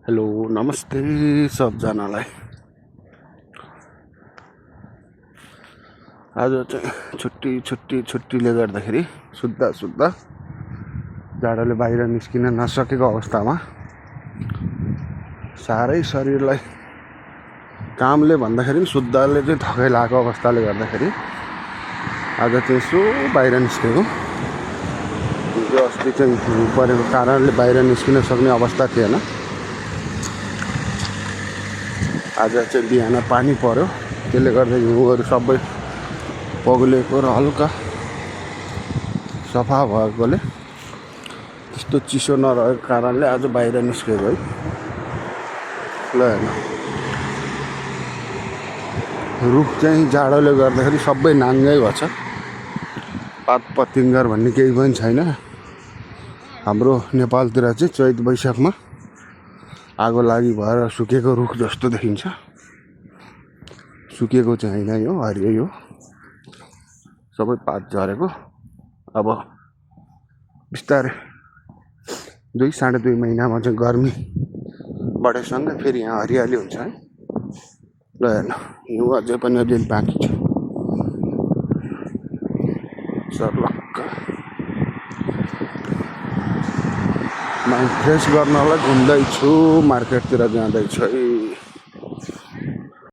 Hello नमस्ते सबजनालाई। आज चाहिँ छुट्टीले गर्दाखेरि सुत्दा जाडोले बाहिर निस्किन नसकेको अवस्थामा साह्रै शरीरलाई कामले भन्दाखेरि पनि सुत्दाले चाहिँ थकाइ लागेको अवस्थाले गर्दाखेरि आज चाहिँ यसो बाहिर निस्केको। हिजो अस्ति चाहिँ हिउँ परेको कारणले बाहिर निस्किन सक्ने अवस्था थिएन। आज चाहिँ बिहान पानी पर्यो, त्यसले गर्दा हिउँहरू सबै पग्लेको र हल्का सफा भएकोले त्यस्तो चिसो नरहेको कारणले आज बाहिर निस्केको है। ल हेर्नु, रुख चाहिँ जाडोले गर्दाखेरि सबै नाङ्गै भएछ, पात पतिङ्गर भन्ने केही पनि छैन। हाम्रो नेपालतिर चाहिँ चैत वैशाखमा आगो लागि भएर सुकेको रुख जस्तो देखिन्छ। सुकेको चाहिँ होइन, यो हरियै हो, सबै पात झरेको। अब बिस्तारै 2-2.5 महिनामा चाहिँ गर्मी बढेसँगै फेरि यहाँ हरियाली हुन्छ है। ल हेर्नु, हिउँ अझै पनि अलिअलि बाँकी छ। सर्लक्क माइन्ड फ्रेस गर्नलाई घुम्दैछु, मार्केटतिर जाँदैछु है।